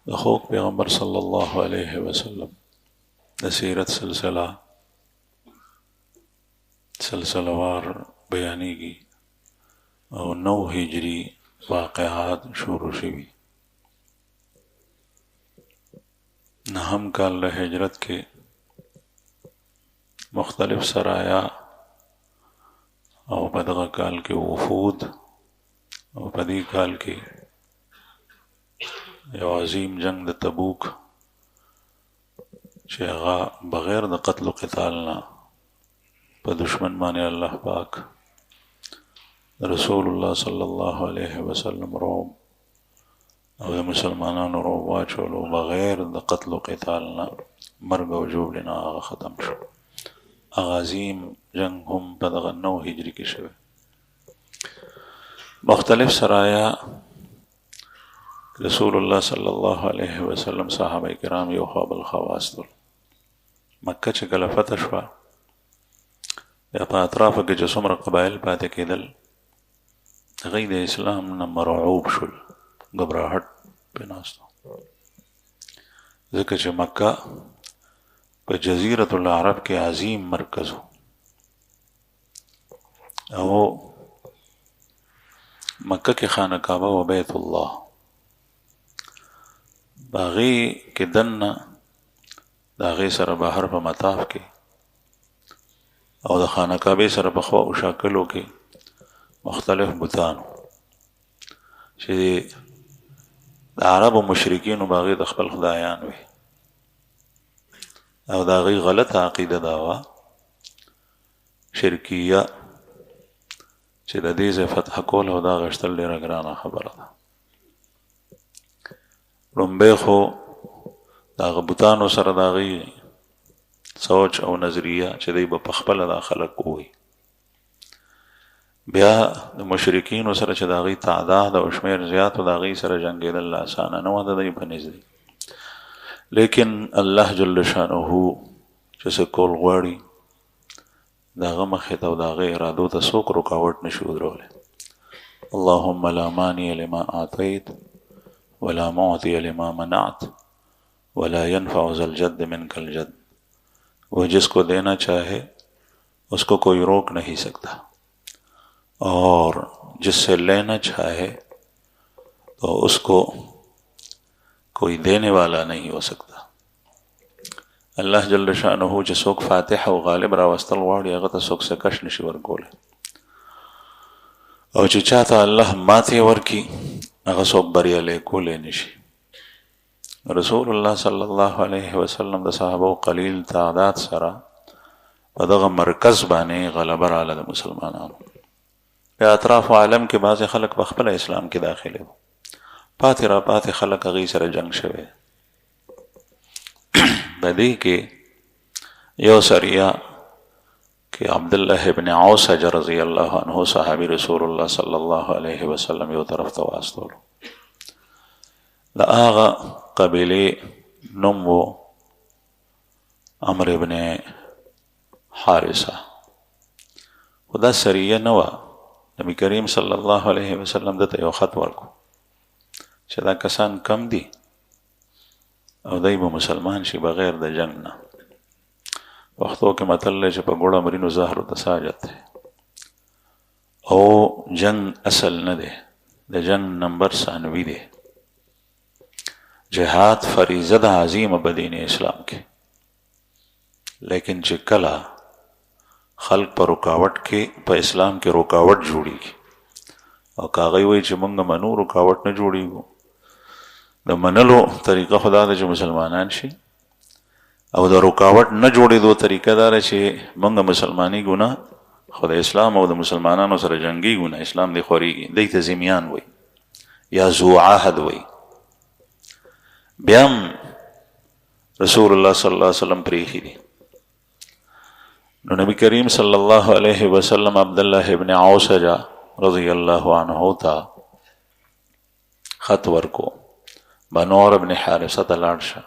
د خوږ پیغمبر صلی الله علیه وسلم د سیرت سلسله وار بیانیږي او 9 هجری واقعات شروع شوي. نهم کال د هجرت کې مختلف سرایا او په دغه کال کې وفود او په دې کال کې یو عظیم جنگ د تبوک چې هغه بغیر د قتل و قتال نه په دشمن باندې الله پاک رسول الله صلی الله علیه وسلم روم او د مسلمانانو روم واچولو بغیر د قتل و قتال نه مرګ او ژوبل نه هغه ختم شو. هغه عظیم جنگ هم په دغه 9 هجری کې شوی. مختلف سرایا رسول الله صلی الله علیه وسلم صحابه کرام یو خوا بل خوا واستول. مکه چې کله فتح شوه یا په اطرافو کې چې څومره قبایل پاتې کېدل هغوی د اسلام نه مرعوب شول، ګبراهټ پرې ناست و، ځکه چې مکه په جزیرة العرب کې عظیم مرکز و او مکه کې خانه کعبه و بیت الله باغی کې دنه د هغې سره بهر په مطاف کې او د خانه کعبې سره په خوا او شاکلو کې مختلف بوتانو چې د عربو مشرکینو باغې د خپل خدایان وي او د هغې غلطه عقیده دا وه شرکیه چې د دې ځای فتح کول او دا غشتل ډېره ګرانه خبره ده. لومبی خو د هغه بوتانو سره د هغې سوچ او نظریه چې دی به پخپله دا خلک ووایي، بیا د مشرکینو سره چې د هغې تعداد او شمیر زیات و د هغې سره جنګېدل اسانه نه وه د دوی په نزد. لیکن الله جل شانه چې څه کول غواړي د هغه مخې ته او د هغې ارادو ته څوک رکاوټ نشي ودرولی. اللهم لا مانع لما اعطیت ولا معطی لما منعت ولا ينفع ذا الجد منك الجد. وہ جس کو دینا چاہے اس کو کوئی روک نہیں سکتا اور جس سے لینا چاہے تو اس کو کوئی دینے والا نہیں ہو سکتا. الله جل شانه چې څوک فاتح او غالب راوستل غواړي هغه ته څوک څه کش نشي ورکولی او چې چاته الله ماتې ورکي هغه څوک بریالی کولی نشي. رسول الله صلی الله علیه وسلم د صحابه قلیل تعداد سره په دغه مرکز باندې غلبه راغله د مسلمانانو. په اطراف عالم کې بعضې خلک په خپله اسلام کې داخلي وو، پاتې را پاتې خلک هغې سره جنګ شوی. په دې کې یو سریه کې عبدالله ابن عوسج رضی الله عنه صحابي رسول الله صلی الله علیه وسلم یو طرف ته واستولو. د هغه قبیلې نوم و عمرو ابن حارثه. خو دا سریه نه وه. نبی کریم صلی الله علیه وسلم دته یو خط ورکو چې دا کسان کم دي او دی به مسلمان شي بغیر د جنگ نه. پښتو کې متل دی چې په ګوړه مرینو زهر ته ساجت دی او جنگ اصل نه دی، د جنگ نمبر ثانوي دی. جهاد فریضه ده عظیمه په دین اسلام کې، لیکن چې کله خلق په رکاوټ کې په اسلام کې رکاوټ جوړیږي او که هغوی وایي چې موږ منو رکاوټ نه جوړیږو، د منلو طریقه خو دا ده چې مسلمانان شي او د رکاوټ نه جوړېدو طریقه دا ده چې موږ مسلمانېږو نه خو د اسلام او د مسلمانانو سره جنګېږو نه، اسلام دی خورېږي. دی ته ذمیان وایي یا ذو عهد وایي. بیا هم رسول الله صلی الله علیه وسلم پرېښي دي. نو نبی کریم صلی الله علیه وسلم عبدالله ابن عوسج رضی الله عنه ته خط ورکو، بنور ابن حارثه ته لاړ شه،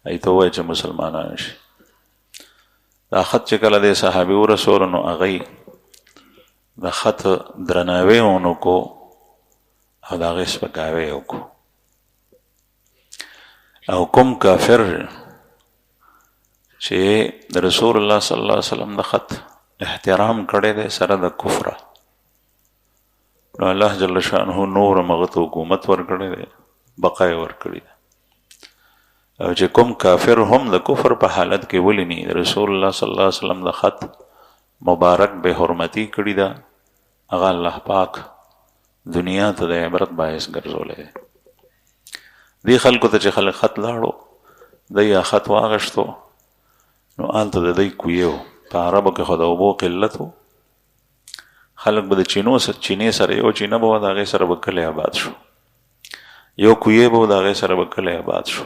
ای ته ووایه چې مسلمانان شي. دا خط چې کله دی صحابي ورسولو نو هغوی د خط درناوی ونه کو او د هغې سپکاوی وکړو. او کوم کافر چې د رسول الله صلی الله علیه وسلم د خط احترام کړی دی سره د کفر، نو الله جل شانه نور مغت حکومت ورکړی دی، بقای ورکړی دی. او چې کوم کافر هم د کفر په حالت کې ولینی رسول الله صلی الله علیه وسلم د خط مبارک به حرمتی کړی دا، هغه الله پاک دنیا ته د عبرت باعث ګرځولې. دی خلکو ته چې خلک خط لاړو، دی یا خط واغشتو، نو آلته د دی کویو په عربو کې خو د اوبو قلت و، خلک به د چینې سره یو چینه به و د هغې سره به کلی آباد شو، یو کویې به و د هغې سره به کلی آباد شو.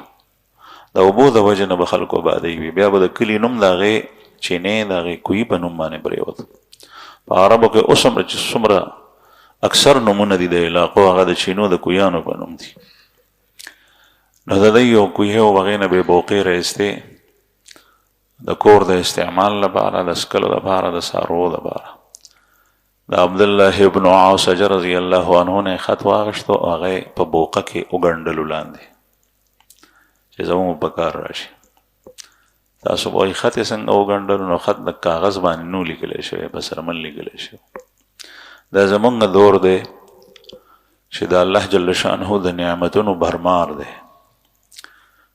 د اوبو د وجې نه به خلکو آبادۍ وي، بیا به د کلي نوم د هغې چینې د هغې کویي په نوم باندې پرېوت. په عربو کې اوس هم چې څومره اکثر نومونه دي د علاقو، هغه د چینو د کویانو په نوم دي. نو د دی یو کویه و هغې نه به یې بوقې راایستې د کور د استعمال لپاره، د څکلو لپاره، د څاروو لپاره. د عبدالله ابن عوسجه رضی الله عنه نه خط واغشتو، هغه په بوقه کې وګنډلو لاندې چې زموږ په کار راشي. تاسو وایي خط یې څنګه وګنډلو؟ نو خط د کاغذ باندې نو لیکلی شوی، په سرمن لیکلی شوی. دا زموږ دور دی چې د الله جل شانه د نعمتونو برمار دی،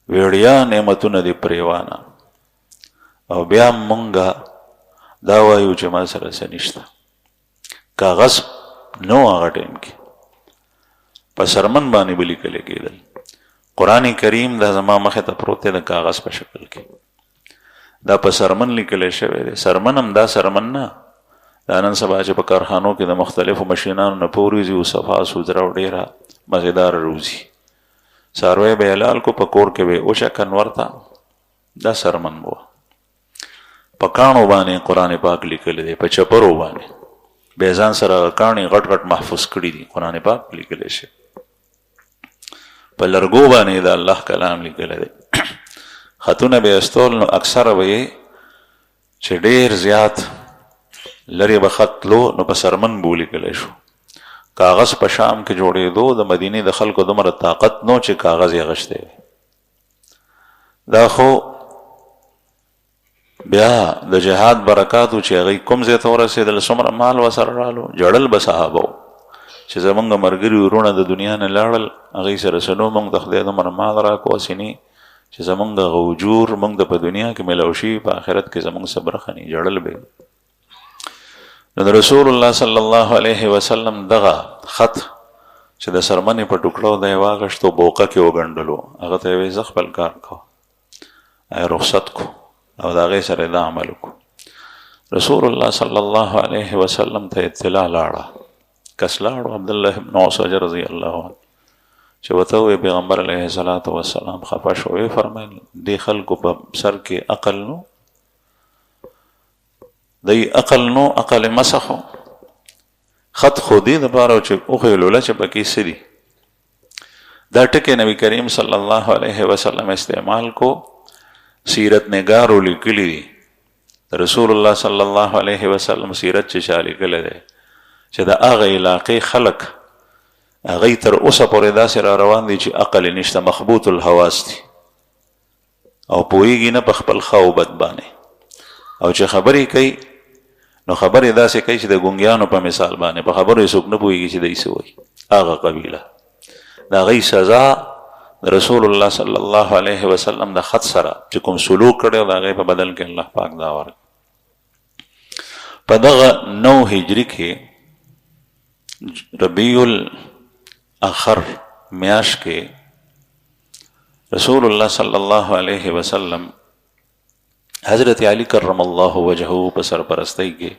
ویړیا نعمتونه دي پریوانه، او بیا مونږه دا وایو چې ما سره څه نشته. کاغذ نو هغه ټایم کې په سرمن باندې به لیکلی کېدل. قرآن کریم دا زما مخې ته پروت دی د کاغذ په شکل کې، دا په سرمن لیکلی شوی دی. سرمن هم دا سرمن نه، دا نن سبا چې په کارخانو کې د مختلفو مشینانو نه پوریږي او صفا سوتره او ډېره مزېدار روزي. څاروی به حلال کو، په کور کې به اوچه کنورته، دا سرمن بوه. په کاڼو باندې قرآن پاک لیکلی دی، په چپرو باندې به ځان سره کاڼي غټ غټ محفوظ کړي دي، قرآن پاک لیکلی شي. په لرګو باندې د الله کلام لیکلی دی. خطونه به استول، نو اکثره به یې چې ډېر زیات لرې به خط تلو، نو په سرمن به ولیکلی شو. کاغذ په شام کې جوړېدو، د مدینې د خلکو دومره طاقت نو چې کاغذ یې غشتی وي. دا خو بیا د جهاد برکاتو چې هغوی کوم ځای ته ورسېدل، څومره مال ورسره رالو، جړل به صحابه و چې زمونږ ملګري ورونه د دنیا نه لاړل، هغوی سره څه نو موږ ته خدای دومره مال راکړو، هسې نه چې زمونږ د غوجور موږ ته په دنیا کې میلاو شي، په آخرت کې زمونږ څه برخه نه، جړل به. نو د رسول الله صلی الله علیه وسلم دغه خط چې د سرمنې په ټوکړو دی واغشتو، بوقه کې وګنډلو، هغه ته یې وایي زه خپل کار کو، رخصت کو، او د هغې سره دا عمل وکړو. رسول الله صلی الله علیه وسلم ته اطلاع لاړه، کس لاړو عبدالله ابن عوسجه رضی الله عنه چې ورته ووایي پیغمبر علیه الصلاة وسلام خفه شو، ویې فرمیل دې خلکو په سر کې عقل نو، دی عقل نو، عقل مسخو، خط خو دې دپاره چې وښیلوله چې پکې څه دي. دا ټکې نبی کریم صلی الله علیه وسلم استعمال کو، سیرت نگارو لیکلی دی. رسول الله صلی الله علیه وسلم سیرت چې چا لیکلی دی چې د هغه علاقې خلک هغوی تر اوسه پورې داسې را روان دي چې عقل نشته، مخبوط الحواس دي، او پوهېږي نه په خپل ښه او بد باندې، او چې خبرې کوي نو خبرې داسې کوي چې د ګونګیانو په مثال باندې، په خبرو یې څوک نه پوهېږي چې دی څه وایي. هغه قبیله د هغوی سزا رسول الله صلی الله علیه وسلم د خط سره چې کوم سلوک کړی و، د هغې په بدل کې الله پاک دا ورکړ. په دغه 9 هجري کې ربیع الاخر میاشت کې رسول الله صلی الله علیه وسلم حضرت علی کرم الله وجهه په سرپرستی کې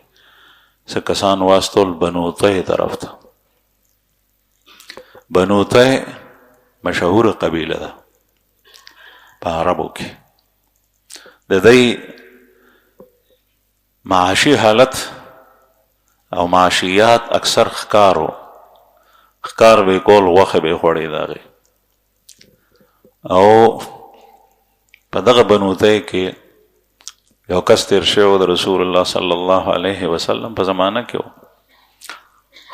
څه کسان واستول بنو طیع طرف ته. بنو طیع مشهور قبیله ده په عربو کې، د دوی معاشي حالت او معاشیات اکثر ښکار به کول، غوښه به یې خوړې د هغې. او په دغه بنو طیع کې یو کس تیر شوی د رسول الله صلی الله علیه وسلم په زمانه کې و،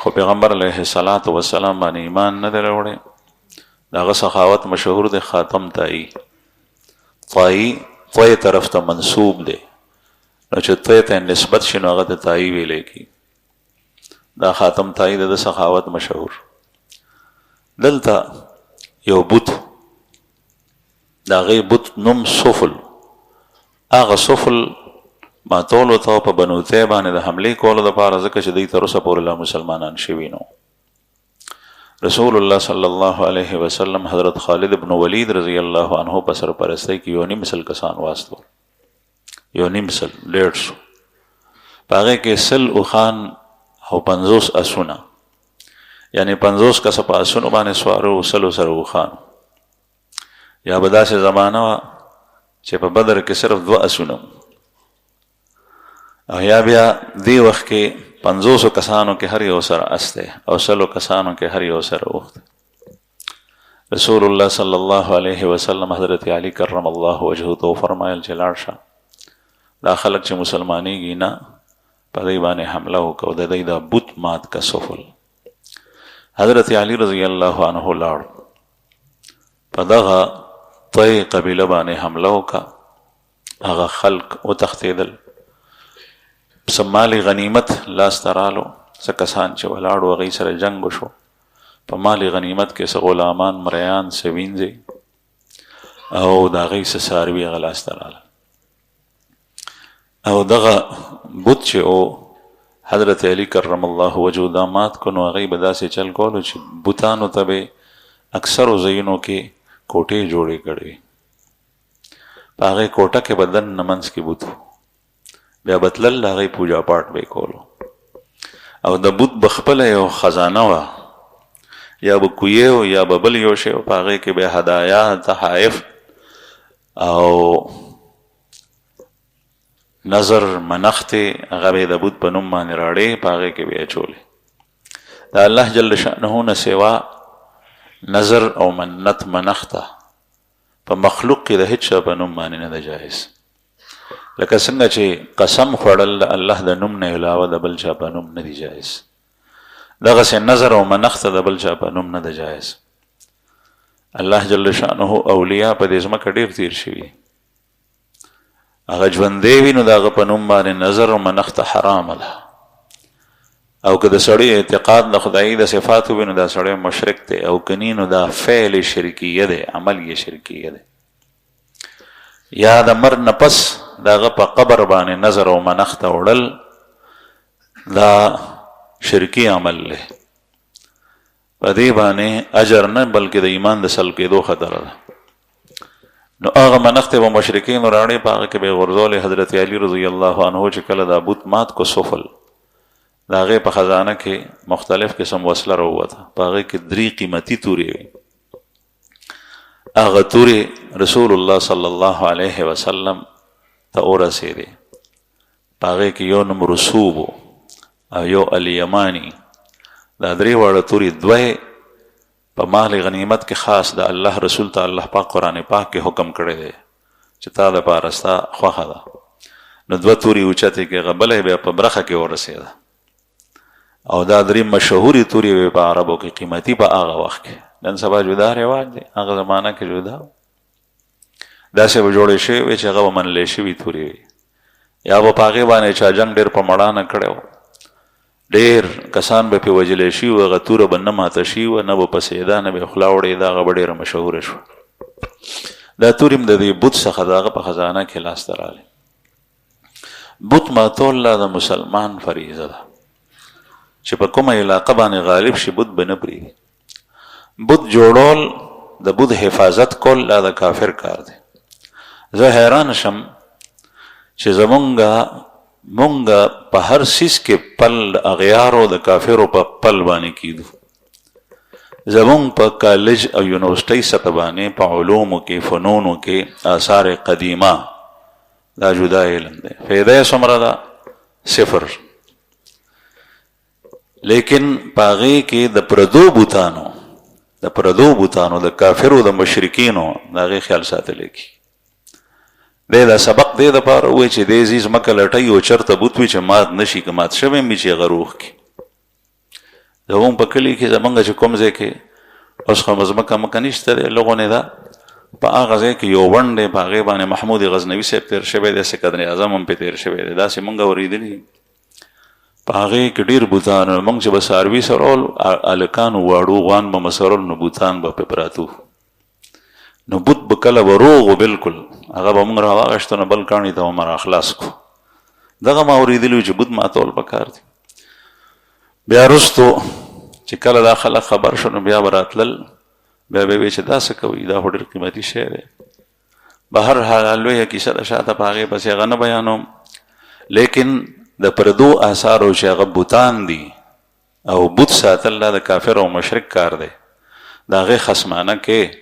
خو پیغمبر علیه الصلاة وسلام باندې ایمان نه دی راوړی، داغه سخاوت مشهور دی. خاتم طائی، طائی طی طرف ته منصوب دی، نو چې طی ته نسبت شي نو هغه ته طائی ویلی کی. دا خاتم طائی د سخاوت مشهور. دلته یو بت، دا غي بت نوم سفل. هغه سفل ماتولو ته په بنو تی باندې د حملې کولو دپاره، ځکه چې دوی تر اوسه پورې لا مسلمانان شوي نو. رسول الله صلی الله علیه وسلم حضرت خالد ابن ولید رضی الله عنه په سرپرستی کې یو نیم سل کسان واستول، یو نیم سل 150. په هغې کې 100 اوښان او 50 اسونه، یعنی 50 کسه په اسونو باندې سواره او 100 سره اوښان. یا به داسې زمانه وه چې په بدر کې صرف 2 اسونه، او یا بیا دی وخت کې 50 کسانو کې هر یو سره اس دی او 100 کسانو کې هر یو سره اوښ دی. رسول الله صلی الله علیه وسلم حضرت علی کرم الله وجهه ته فرمایل چې لاړ شه، دا خلک چې مسلمانېږي نه په دوی باندې حمله وکړه او د دوی دا بت مات که سفل. حضرت علی رضی الله عنه لاړ، په دغه طی قبیله باندې حمله وکړه. هغه خلک وتښتېدل، مال غنیمت لاس ته رالو. څه کسان چې ولاړو هغوی سره جنګ وشو. په مال غنیمت کې څه غلامان، مریان، څه وینځې او د هغوی څه څاروي هغه لاس ته راغلل. او دغه بت چې او حضرت علی کرم الله وجهه دا مات کو، نو هغوی به داسې چل کولو چې بتانو ته به اکثرو ځایونو کې کوټې جوړې کړې. په هغې کوټه کې به دننه منځ کې بت، بیا به تلل، د هغوی پوجا پاټ به یې کولو. او د بت به خپله یو خزانه وه، یا به کویې و یا به بل یو شی و، په هغې کې به هدایا، تحائف او نظر، منختې، هغه به یې د بت په نوم باندې راړې، په هغې کې به یې اچولې. د الله جل شأنه نه سوا نظر او منت، منخته په مخلوق کې د هیڅ چا په نوم باندې نه ده جایز. لکه څنګه چې قسم خوړل د الله د نوم نه علاوه د بل چا په نوم نه دی جایز، دغسې نظر او منخته د بل چا په نوم نه ده جایز. الله جل شأنه اولیاء په دې ځمکه ډېر تیر شوي، هغه ژوندی وي نو د هغه په نوم باندې نظر او منخته حرامه ده. او که د سړي اعتقاد د خدایي د صفاتو وي نو دا سړی مشرک دی، او کنی نو دا فعل شرکیه دی، عمل یې شرکیه دی. یا د مر نه پس د هغه په قبر باندې نظر او منخته وړل دا شرکی عمل دی. په دې باندې اجر نه بلکې د ایمان د سلب کېدو خطر ده. نو هغه منخته به مشرکینو راوړې، په هغه کې به یې غورځولې. حضرت علی رضی الله عنه چې کله دا بت مات کو سفل، د هغې په خزانه کې مختلف قسم وسله راووته، په هغې کې 3 قیمتي تورې وي. هغه تورې رسول الله صلی الله علیه وسلم ته ورسېدې. په هغې کې یو نوم رسوب او یو الیمانی. دا 3 واړه تورې، 2 په مال غنیمت کې خاص د الله رسول ته الله پاک قرآن پاک کې حکم کړی دی چې تا دپاره ستا خوښه ده. نو 2 تورې اوچتې کې، هغه بله بیا په برخه کې ورسېده. او دا 3 مشهورې تورې وې په عربو کې، قیمتي په هغه وخت کې. نن سبا جدا رواج دی، هغه زمانه کې جدا و. داسې به جوړې شوې وې چې هغه به منلې شوي تورې وي، یا به په هغې باندې چا جنګ ډېر په مړانه کړی و، ډېر کسان به پې وجلی شوي و، هغه توره به نه ماته شوي وه، نه به پسېده، نه به یې خوله وړېده، هغه به ډېره مشهوره شوه. دا تورې هم د دې بت څخه د هغه په خزانه کې لاسته راغلې. بت ماتول د مسلمان فریضه ده چې په کومه علاقه باندې غالب شي بت به نه پرېږدي. بت جوړول، د بت حفاظت کول دا د کافر کار دی. زه حیران شم چې مونږ په هر سیز کې پل د اغیارو د کافرو په پل باندې کیدو. زمونږ په کالج او یونیورسټۍ سطح باندې په علومو کې، فنونو کې آثار قدیمه دا جدا علم دی، فایده یې څومره ده؟ 0. لیکن په هغې کې د پردو بوتانو د کافرو د مشرکینو د هغې خیال ساتلی کی. دی دا سبق دی دپاره ووایي چې دی ځي ځمکه لټوي او چېرته بوت وي چې مات نه شي، که مات شوی هم وي چې هغه روغ کړي. زمونږ په کلي کې زمونږ چې کوم ځای کې اوس خو مزمکه مکه نشته دی، لغونې ده په هغه ځای کې یو ونډ دی، په هغې باندې محمود غزنوي صاحب تېر شوی دی، صدر اعظم هم پې تېر شوی دی. داسې مونږ اورېدلي په هغې کې ډېر بوتان، مونږ چې به څاروي سرول هلکانو واړو غوان به مسرول، نو بوتان به پې پراته، نو بوت به کله به روغ و بلکل هغه به مونږ راواغېشتو نو بل کاڼي ته به مو راخلاص کړو. دغه ما اورېدلي چې بوت ماتول پکار دي. بیا وروستو چې کله دا خلک خبر شو نو بیا به راتلل، بیا به وی چې دا څه کوي، دا خو ډېر قیمتي شی دی. به هر حال لویه کیسه ده شاته په هغې پسې هغه نه بیانوم، لیکن د پردو آثارو چې هغه بوتان دي او بوت ساتل دا د کافر او مشرک کار دی، د هغې خصمانه کې،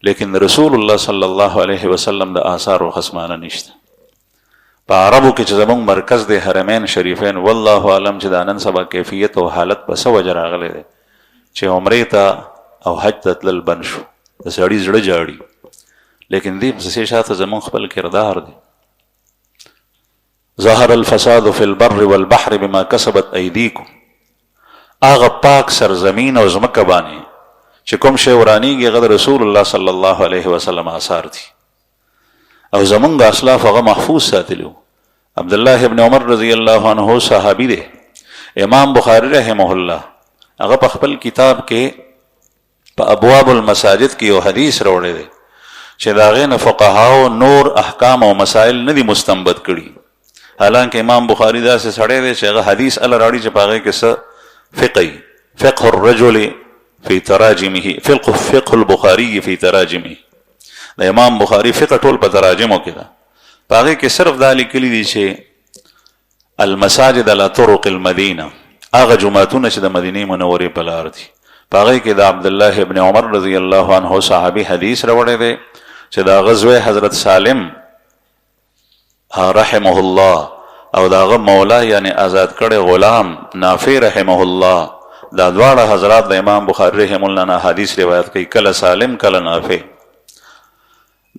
لیکن رسول الله صلی الله علیه وسلم د آثارو خصمانه نشته. په عربو کې چې زمونږ مرکز دی حرمین شریفین، والله اعلم چې دا نن سبا کیفیت او حالت په څه وجه راغلی دی چې عمرې ته او حج ته تلل بند شو، د سړي زړه جاړي، لیکن دې پسې شاته زمونږ خپل کردار دی. ظهر الفساد فی البر والبحر بما کسبت ایدیکم، هغه پاک سرزمین او ځمکه باندې چې کوم شی ورانیږي هغه د رسول الله صلی الله علیه وسلم آثار دي او زمونږ اسلاف هغه محفوظ ساتلي. عبدالله ابن عمر رضی الله عنه صحابي دی. امام بخاری رحمه الله هغه په خپل کتاب کې په ابواب المساجد کې یو حدیث راوړی دی چې د هغې نه فقهاو نور احکام او مسائل نه دي مستنبط کړي، حالانکه امام بخاری داسې سړی دی چې هغه حدیث الله راوړي چې په هغې کې څه فقه، فقه الرجل فی تراجمه، فقه البخاری فی تراجمه، د امام بخاری فقه ټول په تراجمو کې ده. په هغې کې صرف دا لیکلي دي چې المساجد علی طرق المدینه، هغه جوماتونه چې د مدینې منورې په لار دي. په هغې کې د عبدالله ابن عمر رضی الله عنه صحابي حدیث راوړی دی چې دا غزوه حضرت سالم رحمه الله او دا هغه مولا یعنی آزاد کړی غلام نافع رحمه الله، دا دواړه حضرات د امام بخاری رحم الله نه حدیث روایت کوي، کله سالم کله نافع.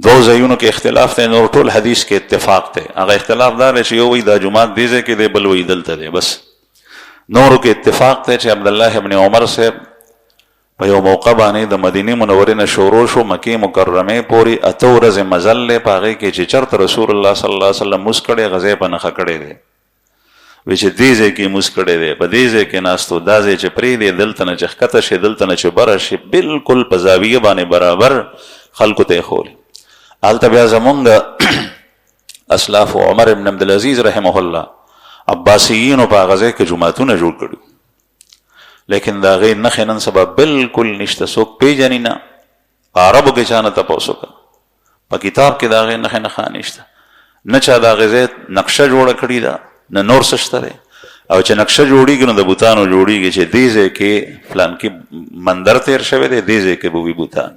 دو ځایونو کې اختلاف دی، نور ټول حدیث کې اتفاق دی. هغه اختلاف دا دی چې یو وایي دا جومات دې ځای کې دی، بل وایي دلته دی، بس نورو کې اتفاق دی چې عبدالله ابن عمر صاحب په یو موقع باندې د مدینې منورې نه شروع شو مکې مکرمې پورې 8 ورځې مزل دی، په هغې کې چې چېرته رسول الله صلی الله علیه وسلم مونځ کړی هغه ځای په نښه کړی دی، وایي چې دې ځای کې مونځ کړی دی، په دې ځای کې ناستو، دا ځای چې پرېږدی دلته نه چې ښکته شي دلته نه چې بره شي، بلکل په زاویه باندې برابر خلکو ته یې ښولي. هلته بیا زمونږ اسلاف عمر ابن عبدالعزیز رحمه الله عباسیینو په هغه ځای کې جوماتونه جوړ کړي، لیکن د هغې نښې نن سبا بلکل نشته، څوک پېژني نه. په عربو کې چا نه تپوس وکړه، په کتاب کې د هغې نښې نښه نشته، نه چا د هغې ځای نقشه جوړه کړې ده، نه نور څه شته دی. او چې نقشه جوړېږي نو د بوتانو جوړېږي چې دې ځای کې فلانکي مندر تېر شوی دی، دې ځای کې به وي بوتان.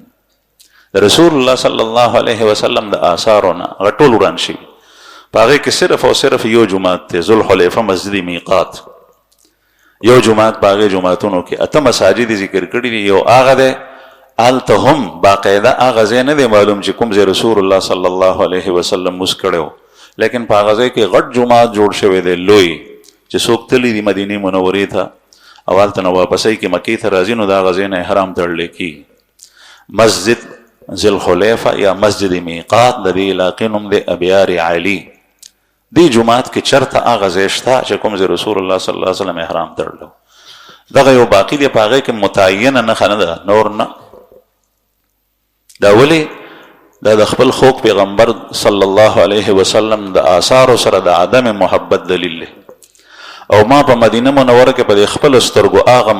د رسول الله صلی الله علیه وسلم د آثارو نه هغه ټول وران شوي. په هغې کې صرف او صرف یو جومات دی، ذوالحلیفه مسجد میقات، یو جومات. په هغې جوماتونو کې 8 مساجد ذکر کړي دي، یو هغه دی هلته هم باقاعده هغه ځای نه دی معلوم چې کوم ځای رسول الله صلی الله علیه وسلم مونځ کړی و، لیکن په هغه ځای کې غټ جومات جوړ شوی دی لوی، چې څوک تللی دي مدینې منورې ته او هلته نه واپسۍ کې مکې ته راځي نو د هغه ځای نه احرام تړلی کېږي. مسجد ذوالحلیفه یا مسجد میقات د دې علاقې نوم دی ابیار علی. دې جومات کې چرته هغه ځای شته چې کوم ځای رسول الله صلی الله علیه وسلم احرام تړلو. دغه یو باقي دی، په هغې کې متعینه نښه نه ده، نور نه. دا ولې؟ دا د خپل خوږ پیغمبر صلی الله علیه وسلم د آثارو سره د عدم محبت دلیل دی. او ما په مدینه منوره کې په دې خپل سترګو هغه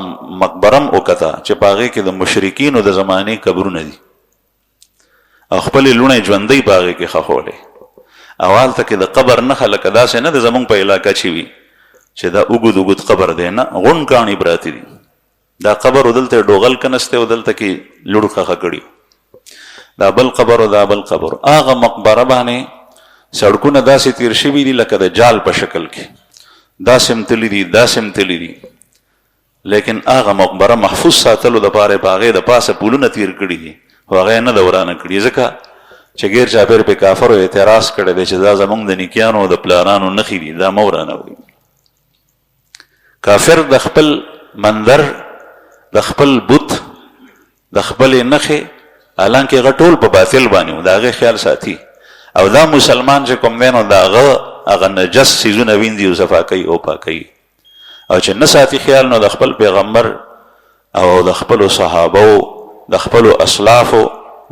مقبرم وکته چې په هغې کې د مشرکینو د زمانې قبرونه دي او خپلې لوڼې ژوندۍ په هغې کې ښخولې. او هلته کې د قبر نښه لکه داسې نه د زمونږ په علاقه چې وي چې دا اوږد اوږد قبر دی، نه، غونډ کاڼي پراته دي. دا قبر و دلته ډوغل کنستی او دلته کې لوړ ښخه کړي، دا بل قبر او دا بل قبر. هغه مقبره باندې سړکونه داسې تیر شوي دي لکه د جال په شکل کې، داسې هم تللي دي داسې هم تللي دي، لیکن هغه مقبره محفوظ ساتلو دپاره یې په هغې د پاسه پولونه تیر کړي دي خو هغه یې نه ده ورانه کړي، ځکه چې غیر چاپېر پې کافرو اعتراض کړی دی چې دا زمونږ د نیکیانو او د پلارانو نښې دي، دا مه ورانوئ. کافر د خپل مندر د خپل بت د خپلې نښې حالانکې هغه ټول په باطل باندې و، د هغې خیال ساتي. او دا مسلمان چې کوم دی نو د هغه نجس څیزونه ویندي او صفا کوي او پاکوي. او چې نه ساتي خیال نو د خپل پیغمبر او د خپلو صحابو د خپلو اسلافو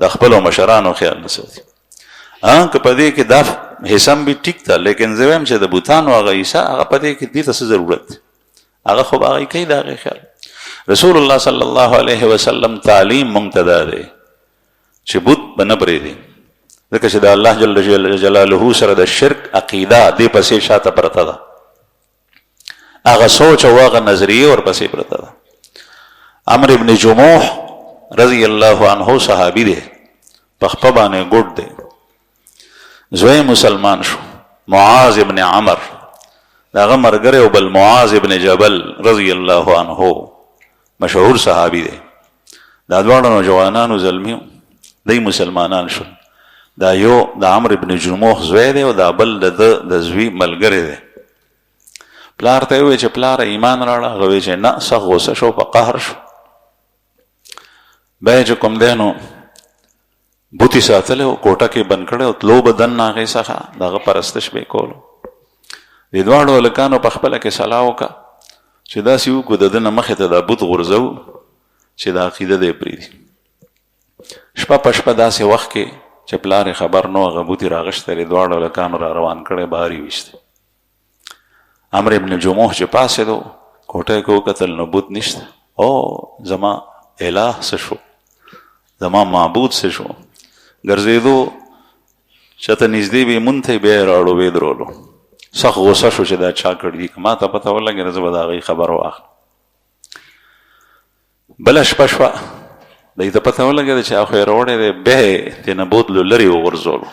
د خپلو مشرانو خیال نه ساتي. که په دې کې دا حصه هم ټیک ده، لیکن زه وایم چې د بوتانو هغه حصه هغه په دې کې دې ته څه ضرورت دی، هغه خو هغه کوي د هغې خیال. رسول الله صلی الله علیه وسلم تعلیم مونږ ته دا دی چې بت به نه پرېږدي، ځکه چې د الله جل جلاله سره د شرک عقیده دې پسې شاته پرته ده، هغه سوچ او هغه نظریه ورپسې پرته ده. عمرو ابن جموح رضی الله عنه صحابي دی، په خپه باندې ګوډ دی، زوی مسلمان شو. معاذ ابن عمر د هغه ملګری او بل معاذ ابن جبل رضی الله عنه مشهور صحابي دی. دا دواړه نوجوانانو زلمیو دی مسلمانان شول. دا یو د عمرو ابن جموح زوی دی او دا بل د زوی ملګری دی. پلار ته وی چې پلار ایمان راړه، هغه وی چې نه، سخت غوسه شو، په قهر شو. بیا چې کوم دی نو بوتي ساتلی او کوټه کې بند کړی او تلو به دننه هغې څخه د هغه پرستش به یې کولو. دې دواړو هلکانو په خپله کې صلاح وکړه چې داسې وکړو د ده نه مخې ته دا بوت غورځوو چې دا عقیده دی پرېږدي. شپه په شپه داسې وخت کې چې پلار خبر نو، هغه بوتي راغشتی دی، دواړو هلکانو را روان کړی، بهر یې ویشتی. عمرو ابن جموح چې پاسېدو کوټه کې وکتل نو بوت نشته. او زما اله څه شو، زما معبود څه شو. ګرځېدو چته نږدې به مونږ ته بیا یې راوړو، ویې درولو. سخت غوسه شو چې دا چا کړي دي، که ما ته پته ولګېده زه به د هغې خبر واخلم. بله شپه شوه، دوی ته پته ولګېده چې هغه خو یې راوړی دی، بیا یې ترېنه بوتلو لرې وغورځولو.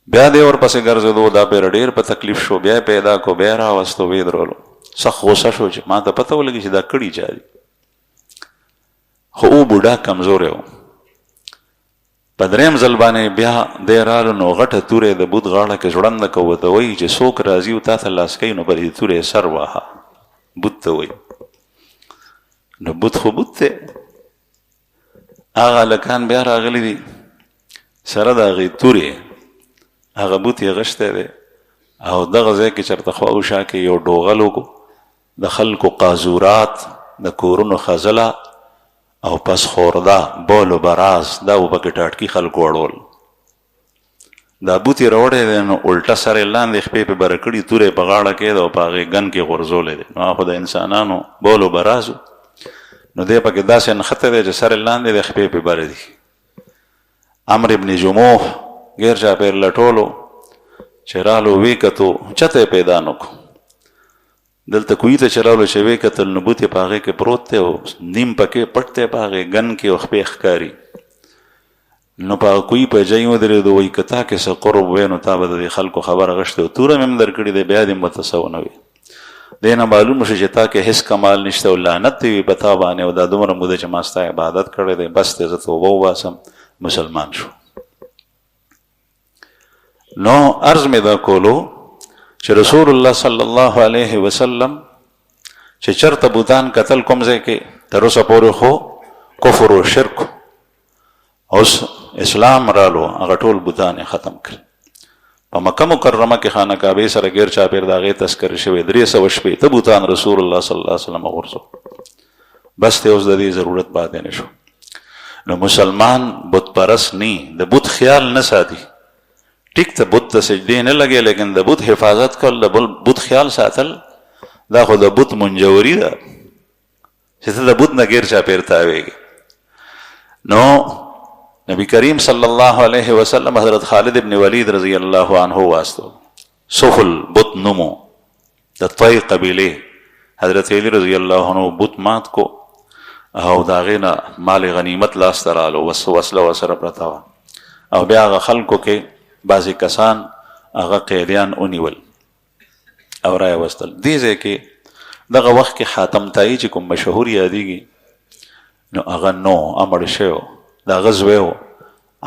بیا دی ورپسې ګرځېدو، دا پرې ډېر په تکلیف شو، بیا یې پیدا کو، بیا یې راوستو، ویې درولو. سخت غوسه شو چې ما ته پته ولګي چې دا کړي چا دي. خو او بوډا کمزوری و. په درېیم ځل باندې بیا دی رالو نو غټه توره د بوت غاړه کې ځوړنده که ورته وایي چې څوک راځي او تا ته لاس کوي نو په دې تورې یې سر واهه. بوت ته وایي. نو بوت خو بوت دی. هغه هلکان بیا راغلي دي سره د هغې تورې، هغه بوت یې غشتی دی او دغه ځای کې چېرته خوا او شا کې یو ډوغل وکړو، د خلکو قاذورات، د کورونو خزله او پس خورده، بول و براز، دا و پکې ټاټکي خلکو اړول. دا بوت یې راوړی دی نو الټه سر یې لاندې خپې پې بره کړي، توره یې په غاړه کې ده او په هغې ګن کې غورځولی دی. نو خو د انسانانو بول و براز و، نو دی پکې داسې نښتی دی چې سر یې لاندې دی، خپې پې بره دي. عمرو ابن جموح غیر چاپېر لټولو چې رالو ویې کتو، چته یې پیدا نه کړو. دلته کوی ته چې رالو چې ویې کتل نو بوت یې په هغې کې پروت دی او نیم پکې پټ دی په هغې ګن کې او خپې ښکاري. نو په هغه کوی په ځای ودرېدو، وایي که تا کې څه قرب وی نو تا به د دې خلکو خبر غشتی او توره مې هم در کړي دی، بیا دې م ورته څه ونه وي. دې نه معلومه شو چې تا کې هېڅ کمال نشته او لعنت دې وي په تا باندې، او دا دومره موده چې ما ستا عبادت کړی دی، بس دی زه توبه وباسم. مسلمان شو. نو عرض مې دا کولو چې رسول الله صلی الله علیه وسلم چې چرته بوتان قتل کوم ځای کې تر اوسه پورې خو کفر و شرک، اوس اسلام رالو، هغه ټول بوتان یې ختم کړل. په مکه مکرمه کې خانه کعبې سره ګیر چاپېر د هغې تذکرې شوی 300 شپېته بوتان رسول الله صلی الله علیه وسلم غورځول. بس دی اوس د دې ضرورت پاتې نه شو. نو مسلمان بت پرست نی، د بت خیال نه ساتي. ټیک ته بت ته سجدې نه لګې، لیکن د بت حفاظت کول، د بت خیال ساتل، دا خو د بت منجوري ده چې ته د بت نه غیر چاپېر تاویږي. نو نبی کریم صلی الله علیه وسلم حضرت خالد ابن ولید رضی الله عنه واستو، سفل بت نمو د طی قبیله، حضرت علی رضی الله عنه بت مات کو او د هغې نه مال غنیمت لاسته رالو، وسله ورسره پرته وه. او بیا هغه خلکو کې بعضې کسان هغه قیدیان ونیول او را یې وستل. دې ځای کې دغه وخت کې حاتم طایی چې کوم مشهور یادیږي نو هغه نو امر شوی و، د هغه زوی و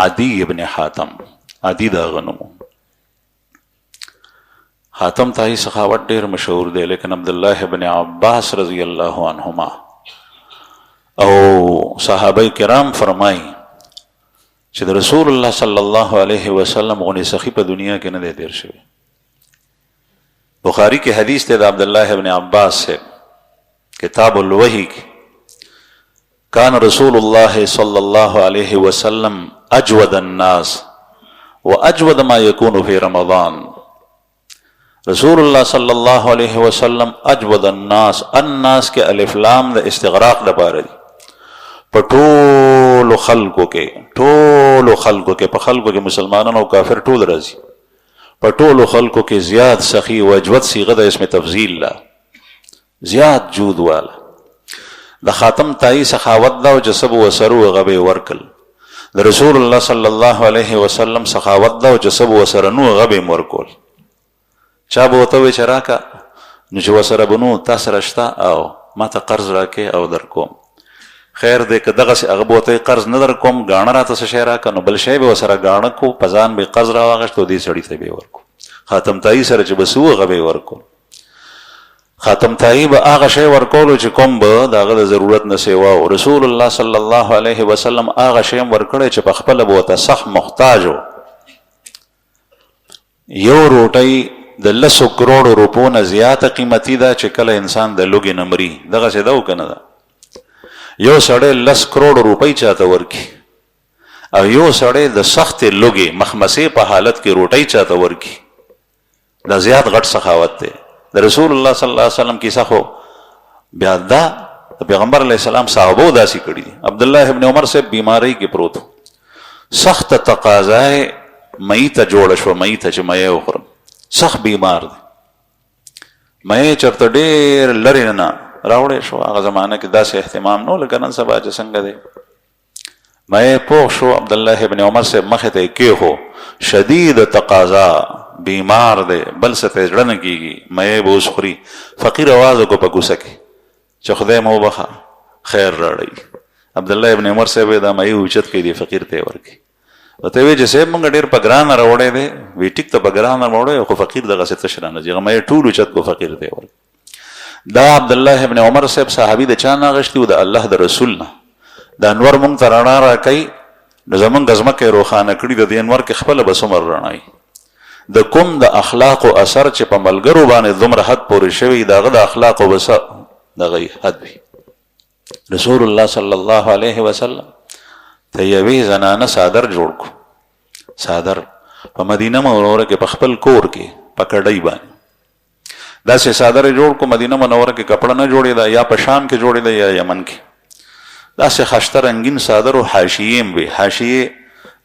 عدي ابن حاتم، عدي د هغه نوم. حاتم طایی سخاوت ډېر مشهور دی، لیکن عبدالله ابن عباس رضی الله عنهما او صحابه کرام فرمایي چې د رسول الله صلی الله علیه وسلم غونې سخی په دنیا کې نه دی تیر شوی. بخاری کې حدیث ته د عبد الله ابن عباس سے کتاب الوحی کی کان رسول الله صلی الله علیه وسلم اجود الناس واجود ما يكون في رمضان. رسول الله صلی الله علیه وسلم اجود الناس، الناس کے الف لام د استغراق د پاره دي. په ټولو خلکو کې په خلکو کې مسلمانانو او کافر ټول راځي، په ټولو خلکو کې زیات سخی او اجود صيغه د اسم تفضیل لا زیات جود والا. د خاتم تای سخاوت دا او جسب وسرو غبه ورکل. د رسول الله صلی الله علیه وسلم سخاوت دا او جسب وسرنو غبه ورکول. چا به وته چراکا نو چې وسره بنو تاسو راشتا او ما ته قرض راکې او در کوم. خیر دې که دغه هغه بوته قرض نه در کوم غاڼه راته څه شی راکه نو بل شی به وسره غاڼه کو پزان به قرض را واغشتو دې سړی ته به ورکو. خاتم تای سره چې بسو غبه ورکو. خاتم تای به هغه شی ورکول چې کوم به دغه د ضرورت نه سیوا او رسول الله صلی الله علیه وسلم هغه شی ورکړي چې په خپل بوته صح محتاج وو. یو روټي د 100 کروڑ روپو نه زیاته قیمتي ده چې کله انسان د لوګي نمرې دغه څه دا وکنه ده. یو سړی 10 کروڑ روپۍ چاته ورکی او یو سړی د سخت لوګي مخمسه په حالت کې روټۍ چاته ورکی. دا زیات غټ سخاوت ده. د رسول الله صلی الله علیه وسلم کیسه خو بیا دا پیغمبر علیه السلام صحابه داسي کړی دي. عبد الله ابن عمر سے بیماری کې پروت سخت تقاضای مې ته جوړ شو، مې ته چې مې وخورم، سخت بیمار دی. مې چرته ډېر لري نه راوړې شو. هغه زمانه کې داسې اهتمام نو لکه نن سبا چې څنګه دی. مې پوه شو عبد الله ابن عمر سے مخ ته کې هو شدید تقاضا، بیمار دی، بل څه ته ځړنه کیږي. مې بوس خوري. فقیر आवाज کو په ګوسه کې چې خدای مو بخا خیر راړي. عبد الله ابن عمر سے دا مې اوچت کې دی فقیر ته ورکی. وته وی چې سه مونږ ډېر پګران راوړې دی. وی ټیک ته پګران راوړې خو فقیر دغه څه تشرانه چې مې ټول اوچت کو فقیر ته ورکی. دا عبد الله ابن عمر صاحب صحابي د چا نه غشتي او د الله د رسول نه د انور مونږ ترانا را کوي د زمون غزمه کې روخانه کړي د انور کې خپل بسمر رڼای د کوم د اخلاق او اثر چې په ملګرو باندې دومره حد پورې شوی دغه د اخلاق او بس دغه حد وي. رسول الله صلی الله علیه وسلم ته یوې زنانه صادر جوړ کو. صادر په مدینه منوره کې په خپل کور کې پکړای باندې دا سه صادر جوړ کو. مدینه منوره کې کپڑا نه جوړی دا یا په شام کې جوړی دا یا یمن کې. دا سه خشته رنگین صادر او حاشیه وي. حاشیه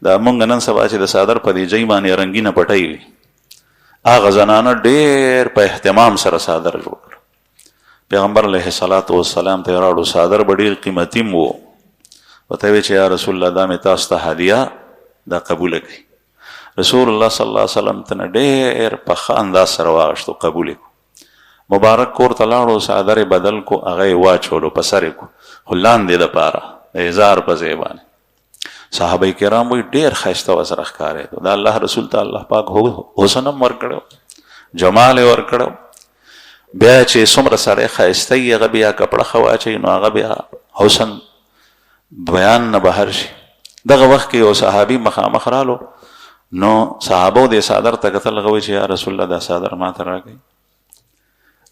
دا مونږ نن سبا چې د صادر په دی ځای باندې رنگینه پټای وي. هغه زنانه ډېر په اهتمام سره صادر جوړ. پیغمبر علیه الصلاۃ والسلام ته راړو صادر ډېر قیمتي مو. وته وی چې یا رسول الله دا مې تاسو ته هدیه دا قبول کړئ. رسول الله صلی الله علیه وسلم ته ډېر په خندا سره واغشتو قبول کړ. مبارک کور تلاړو صادر بدل کو هغه واچولو په سر کو هلان دې د پاره هزار په زیبان. صحابه کرام وی ډېر خاصه وسره ښکارې. دا الله رسول ته الله پاک حسنم ورکړو، جمال ورکړو. بیا چې څومره سره خاصه یې هغه بیا کپڑا خواچي نو هغه بیا حسن بیان نه بهر شي. دغه وخت کې یو صحابي مخامخ رالو نو صحابه دې صادر ته قتل غوي چې یا رسول الله دا صادر ما ته راکړي.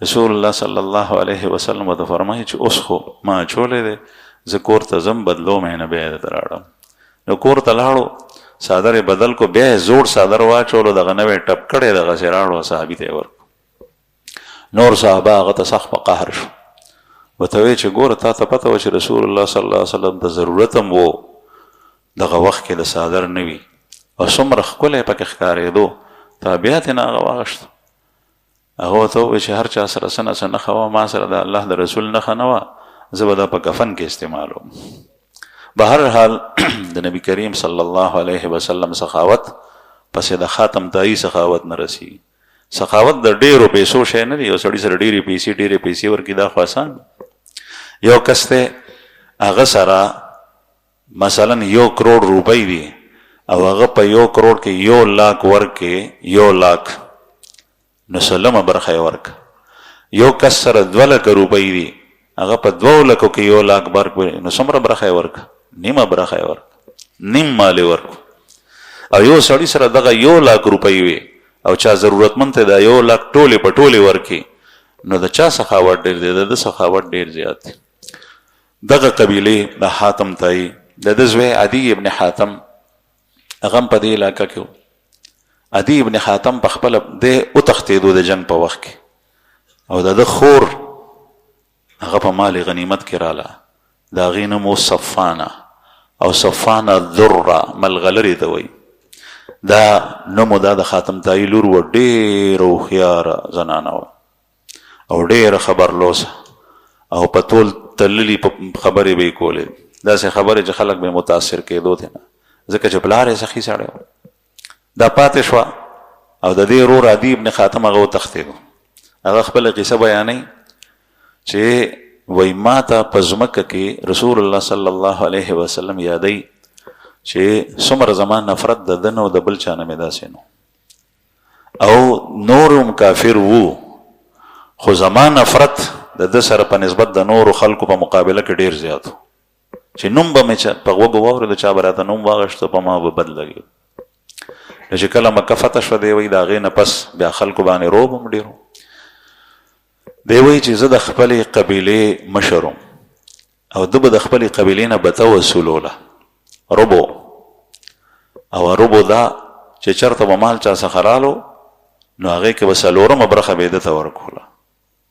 رسول الله صلی الله علیه وسلم ته فرمایي چې اوس خو ما چولې ده زه کور ته زم بدلو مې نه بیا ته راړم. نو کور ته لاړو صادر بدل کو بیا زوړ صادر واچولو دغه نوې ټپ کړي دغه سراړو صحابي ته ورکو. نور صحابه هغه ته سخت په قهر شو. وته وی چې ګوره تا ته پته و چې رسول الله صلی الله علیه وسلم ته ضرورت هم وو دغه وخت کې د صادر نه وي او څومره ښکلی پکې ښکارېدو تابعه ترې نه هغه واغشتو. هغه ته وویل چې هر چا سره څه نه څه نښه وه ما سره د الله د رسول نښه نه وه زه به دا په کفن کې استعمالوم. بهرحال د نبی کریم صلی الله علیه وسلم سخاوت پسې د خاتم تایی سخاوت نه رسي. سخاوت د ډېرو پیسو شی نه دی. یو سړي سره ډېرې پیسې ورکړي دا خو آسان. یو کس ته هغه سره مثلا 1 کروڑ روپۍ دي او هغه په 1 کروڑ کې 1 لاک ورکې 1 لاک نو سلمه برخه ورک. یو کس سره 2 لک روپۍ دي هغه په 2 لکو کې 1 لاک برکړي نو څومره برخه ورک نیمه برخه ورک نیم مال ورک او یو سړی سره دغه 1 لاک روپۍ وي او چا ضرورتمند ته دا 1 لاک ټوله په ټوله ورکي نو د چا سخاوت ډیر دی د سخاوت ډیر زیات دی دغه قبیله د حاتم تای د زوی عدی ابن حاتم هغه په دې علاقه کې عدی ابن حاتم په خپل د او تختیدو د جنگ په وخت کې او د خور هغه په مال غنیمت کې رااله دا غینه مو صفانه او صفانه ذره ملغلری ته وای دا نمو دا د خاتم تای لور و ډیر خيار زنانه او ډیر خبر لوسه او په ټول تللی خبرې به کولې دا سه خبره چې خلک به متاثر کېدو ته نه ځکه چې بلاره سخی ساړو دا پاتې شو او د دې رور عدی ابن خاتم هغه تختیدو هغه خپل قصه بیانې چې وای ماته پزمکه کې رسول الله صلی الله علیه وسلم یادای چې څومره زمان نفرت د دنو د بل چانه مې داسې نو او نورم کافر وو خو زمان نفرت د سره په نسبت د نورو خلکو په مقابله کې ډیر زیات چې نوم به مې په وګو وره د چا براته نوم واغشته په ما به بد لګي چې کله مکه فتح شو دی وای دا غې نه پس بیا خلکو باندې روب ډیرو دی وای چې زه د خپل قبيله مشرم او د خپل قبيله نه به توسلوله ربو او ربو دا چې چرته به مال چا سخرالو نو هغه کې وسلورم برخه به د تور کوله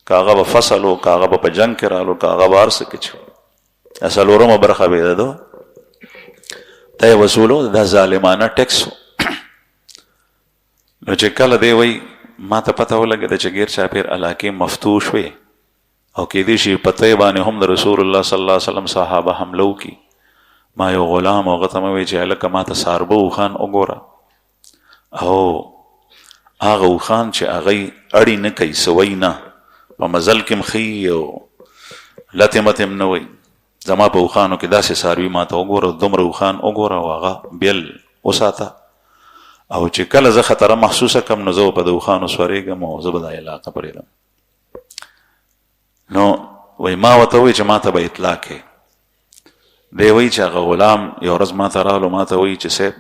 کاغه په فصلو کاغه په جنگ کې رالو کاغه بارس کې چو اسلورم برخه به ده ته وصولو د ظالمانه ټیکس نو چې کله دی وای ما ته پته ولګی د چګیر چاپیر علاقه مفتوش وي او کې دې شي پته باندې هم د رسول الله صلی الله علیه وسلم صحابه حملو کی ما یو غلام او غتمه وی چې الکه ما ته ساربو خان وګوره او هغه خان چې هغه اړی نه کوي سوي نه په مزل کې مخي او لته متم نه وي زما په خانو کې داسې ساروي ما ته وګوره دومره خان وګوره واغه بیل وساته او چې کله زه خطر محسوسه کم نو زه په دوخانو سورېږم او زه به د علاقه پرېږدم نو وای ما ورته وایي چې ما ته به اطلاع کې دی وایي چې هغه غلام یو ورځ ما ته راغلو ما ته وایي چې صاحب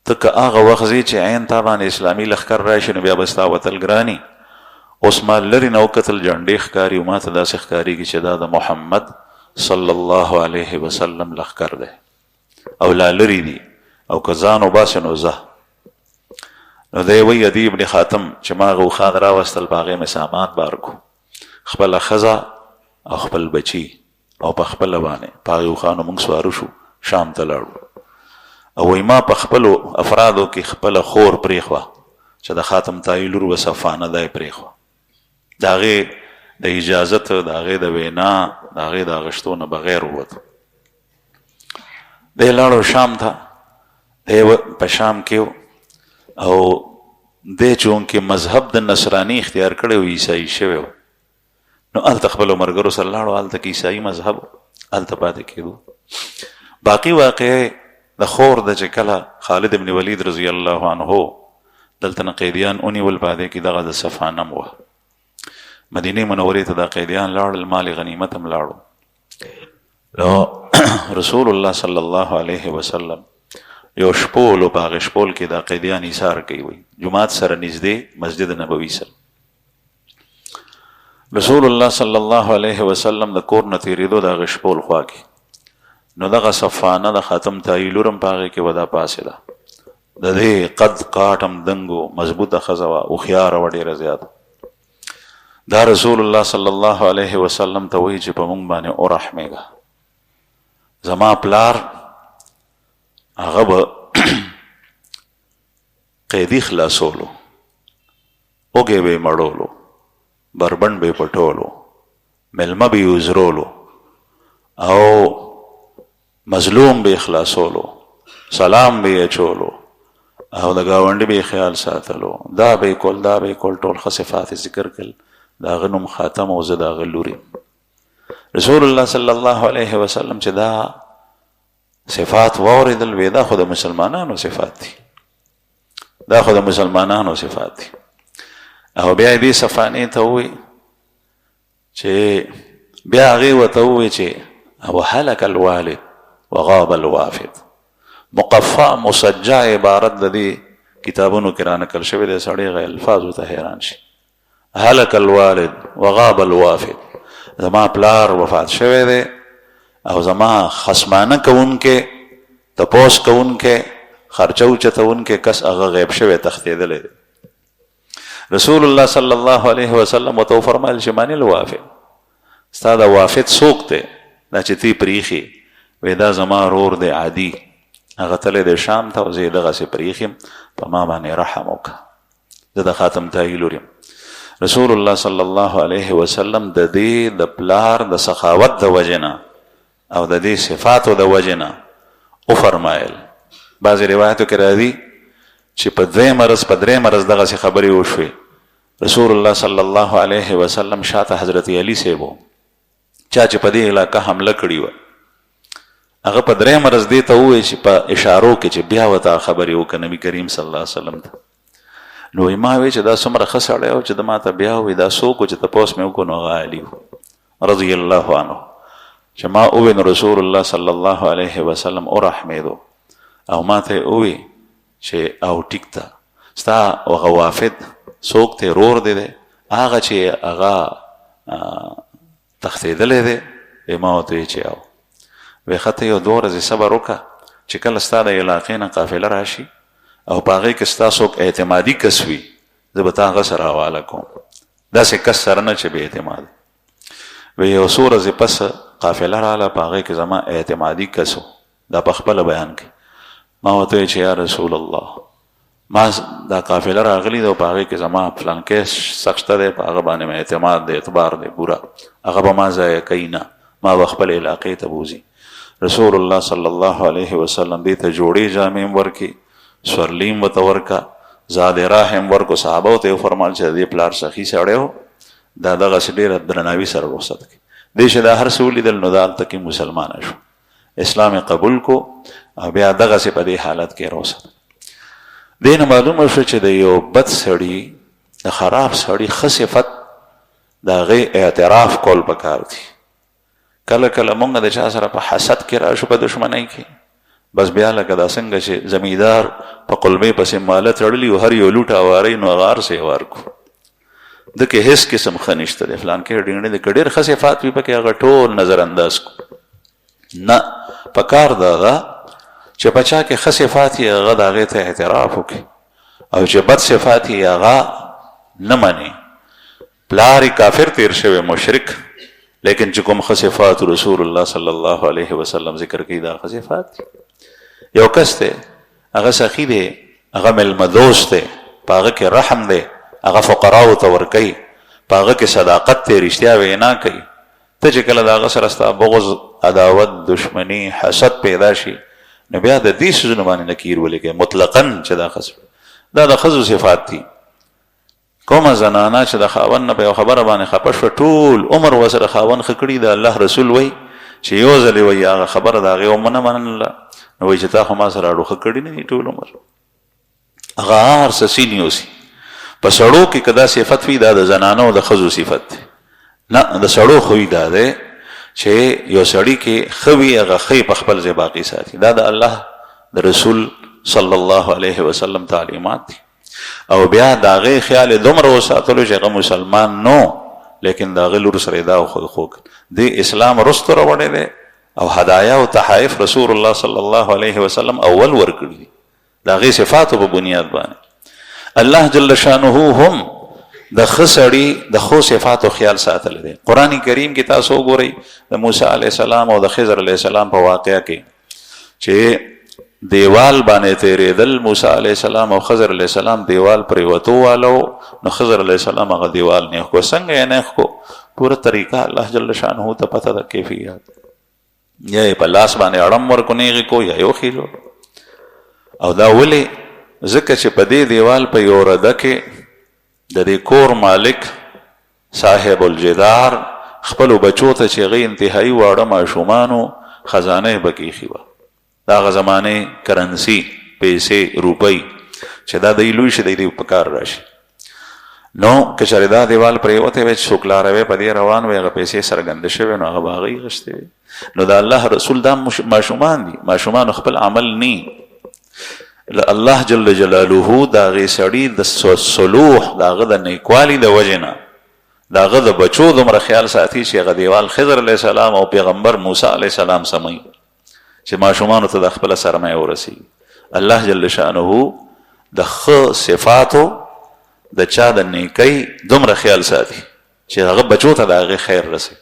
ته که هغه وخت ځې چې عین تا باندې اسلامي لښکر راشي نو بیا به ستا وتل ګراني اوس ما لرې نه وکتل جنډې ښکاري او ما ته داسې ښکارېږي چې دا د محمد صلی الله علیه وسلم لښکر دی او لا لرې دي او که ځان وباسې نو زه نو دی وایي عدي ابن خاتم چې ما هغه خان راوستل په هغې مې سامان بار کو خپله ښځه او خپل بچي او په خپله باندې په هغې خانو موږ سواره شو شام ته لاړو او وایي ما په خپلو افرادو کې خپله خور پرېښوه چې د خاتم تایي لور و صفانه دی پرېښوه د هغې د اجازت د هغې د وینا د هغې د اغشتو نه بغیر ووتو دی لاړو شام ته دی په شام کې او دی چونکې مذهب د نصراني اختیار کړی و عیسایي شوی و نو هلته خپلو ملګرو سره لاړو هلته کې عیسایي مذهب هلته پاتې کېدو باقي واقع د خور د چې کله خالد ابن ولید رضی الله عنه دلته نه قیدیان ونیول پاتې کې دغه د صفانم وه مدینه منورې ته دا قیدیان لاړل مال غنیمت هم لاړو نو رسول الله صلی الله علیه وسلم یو شپول او په هغې شپول کې دا قیدیان ایثار کوي وي جماعت سره نږدې مسجد نبوي سره رسول الله صلی الله علیه وسلم د کور نه تېرېدو د هغې شپول خوا کې نو دغه صفانه د خاتم تایي لور هم په هغې کې ودا پاسې ده د دې قد قاټم دنګو مضبوطه ښځه وه هوښیاره وه ډېره زیاته دا رسول الله صلی الله علیه وسلم ته وایي چې په موږ باندې ورحمېږه زما پلار هغه به قیدي خلاصولو اوږې به یې مړولو بربند به یې پټولو مېلمه به یې وزرولو او مظلوم به یې خلاصولو سلام به یې اچولو او د ګاونډي به یې خیال ساتلو دا به یې کول دا به یې کول ټول ښه صفات یې ذکر کړل د هغه نوم خاتم او زه د هغه لور رسول الله صلی الله علیه وسلم چې دا صفات واورېدل وې دا خو د مسلمانانو صفات دي دا خو د مسلمانانو صفات دي او بیا دې صفانې ته ووایي چې بیا هغې ورته ووایي چې وهلک الوالد وغاب الوافد. مقفع مسجع عبارت د دې کتابونو کې رانقل شوی دی، سړی غي الفاظو ته حیران شي. هلک الوالد وغاب الوافد، زما پلار وفات شوی دی او زما خصمانه کوونکې تپوس کوونکې خرچه اوچتوونکې کس هغه غیب شوی تښتېدلی دی. رسول الله صلی الله علیه وسلم ورته وفرمایل چې من الوافد، ستا د وافد څوک دی؟ دا چې تی پریښي. وی دا زما رور دی عادي، هغه تللی دی شام ته او زه یې دغسې پریښي یم، په ما باندې رحم وکړه، زه د خاتم تایي لور یم. رسول الله صلی الله علیه وسلم د دې د پلار د سخاوت د وجې نه او د دې صفاتو د وجې نه وفرمایل. بعضې روایتو کې راځي چې په درېیم ورځ په درېیم ورځ دغسې خبرې وشوې. رسول الله صلی الله علیه وسلم شاته حضرت علی صاحب و، چا چې په دې علاقه حمله کړې وه، هغه په درېیم ورځ دې ته ووایي چې په اشارو کې چې بیا ورته خبرې وکړه نبي کریم صلی الله علیه وسلم ته. نو ما وی چې دا څومره ښه سړی و چې د ما ته بیا وایي دا څوک و چې تپوس مې وکړو، نو هغه علي رضی الله عنه. چې ما ووی نو رسول الله صلی الله علیه وسلم ورحمېدو او ما ته ووی چې او ټیک ته ستا هغه وافد څوک دی؟ رور دی هغه چې هغه تښتېدلی دی. ما ورته ویل چې او وی ښه ته یو 2 ورځې صبر وکړه چې کله ستا د علاقې نه قافله راشي او په هغې کې ستا څوک اعتمادي کس وي، زه به تا هغه سره حواله کوم، داسې کس سره نه چې بې اعتماد. وی یو څو ورځې پس قافله راغله، په هغې کې زما اعتمادي کس و، دا په خپله بیان کوي. ما ورته ویل چې یا رسول الله ما دا قافله راغلی ده او په هغې کې زما فلانکی شخص ته دی، په هغه باندې مې اعتماد دی، اعتبار دی پوره، هغه به ما ضایع کوي نه، ما به خپل علاقې ته بوځي. رسول الله صلی الله علیه وسلم دې ته جوړې جامې هم ورکړي، سورلیم ورته ورکړه، زاد راه هم ورکړو. صحابو ته یې وفرمایل چې د دې پلار سخي سړی و، دا دغسې ډېره درناوي سره رخصت کړي. دې چې دا هر څه ولیدل نو دا هلته کې مسلمانه شو، اسلام قبول کو او بیا دغسې په دې حالت کې رخصت. دې نه معلومه شو چې د یو بد سړي د خراب سړي ښه صفت د هغې اعتراف کول پکار دي. کله کله مونږ د چا سره په حسد کې راشو، په دشمنۍ کې، بس بیا لکه دا څنګه چې زمیندار په قلبې پسې ماله تړلي و، هر یو لوټه اوارئ نو هغه هر څه یې ورکړو، ده کې هېڅ قسم ښه نشته دی. فلانکې ډینګړې دی، که ډېر ښه صفات وي پکې هغه ټول نظر انداز کړو. نه، پکار دا ده چې په چا کې ښه صفات یې هغه د هغې ته اعتراف وکړي، او چې بد صفات یې هغه نه مني. پلار یې کافر تیر شوی مشرک، لیکن چې کوم ښه صفات رسول الله صلی الله علیه وسلم ذکر کوي دا ښه صفات دي. یو کس دی هغه سخي دی، هغه میلمه دوست دی، په هغه کې رحم دی، هغه فقراو ته ورکوي، په هغه کې صداقت دی، رښتیا وینا کوي. ته چې کله د هغه سره ستا بغض، عداوت، دشمني، حسد پیدا شي، نو بیا د دې څیزونو باندې نکیر ولیکئ مطلقا چې دا دا د ښځو صفات دي. کومه زنانه چې د خاوند نه په یو خبره باندې خفه شوه، ټول عمر ورسره خاوند ښه کړي، د الله رسول وایي چې یو ځل یې وایي هغه خبره د هغې ونه منله، نو وایي چې تا خو ما سره اړوخه کړي نه دي ټول عمر. هغه هر څه سینې اوسي. په سړو کې که دا صفت وي دا د زنانو او د ښځو صفت دی. نه، د سړو خوی دا دی چې یو سړي کې ښه وي، هغه ښه په خپل ځای باقي ساتي. دا د الله د رسول صلی الله علیه وسلم تعلیمات دي. او بیا د هغې خیال یې دومره وساتلو چې هغه مسلمان نو، لیکن د هغې لور سره یې دا خوږ دې اسلام رستو راوړی دی او هدایا او تحائف رسول الله صلی الله علیه وسلم اول ورکړي دي د هغې صفاتو په بنیاد باندې. الله جل شانه هم د ښه سړي د ښو صفاتو خیال ساتلی دی. قرآن کریم کې تاسو وګورئ د موسی علیه السلام او د خضر علیه السلام په واقعه کې چې دیوال باندې تیرېدل، موسی علیه السلام او خضر علیه السلام دیوال پرېوتو والو، نو خضر علیه السلام هغه دیوال نیغ کو. څنګه یې نیغ کو؟ پوره طریقه الله جل شانه ته پته ده کیفیت. یا یې په لاس باندې اړم ورکو نیغې کو، یا یو خیلو. او دا ولې؟ ځکه چې په دې دیوال په یو رده کې د دې کور مالک صاحب الجدار خپلو بچو ته چې هغې انتهایي واړه ماشومانو خزانه یې پکې ایښې وه، د هغه زمانې کرنسي، پیسې، روپۍ چې دا دی لوی شي دی په کار راشي. نو که چېرې دا دیوال پرېوتی وی چې څوک لاروی په دې روان وی هغه پیسې څرګندې شوې نو هغه به هغې غوښتې وي. نو د الله رسول دا ماشومان دي، ماشومان خپل عمل نی الله جل جلاله د هغې سړي د صلوح د هغه د نیکوالي د وجې نه د هغه د بچو دومره خیال ساتي چې هغه دیوال خضر علیه السلام او پیغمبر موسی علیه السلام سموي چې ماشومانو ته د خپله سرمایه ورسېږي. الله جل شانه د ښه صفاتو د چا د نیکۍ دومره خیال ساتي چې هغه بچو ته د هغې خیر رسي.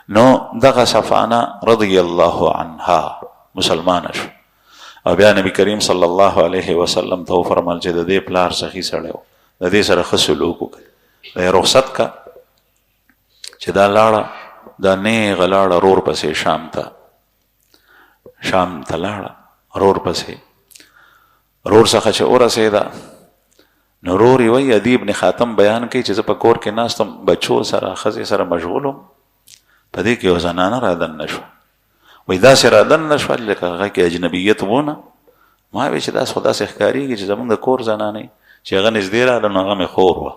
نو دغه صفانه رضی الله عنها مسلمانه شو او بیا نبی کریم صلی الله علیه وسلم ته وفرمایل چې د دې پلار سخي سړی و، د دې سره ښه سلوک وکړي، د رخصت کا چې دا لاړه دا نیغه لاړه رور پسې شام ته لاړه رور پسې رور څخه چې ورسېده نو رور یې وایي عدي ابن خاتم بیان کوي چې زه په کور کې ناستم بچو سره ښځې سره مشغول وم په دې کې یو زنانه رادننه شوه. وایي داسې رادننه شوه لکه هغه کې اجنبیت وونه. ما وایي چې داسې خو داسې ښکارېږي چې زمونږ د کور زنانې چې هغه نږدې راغله نو هغه مې خور وه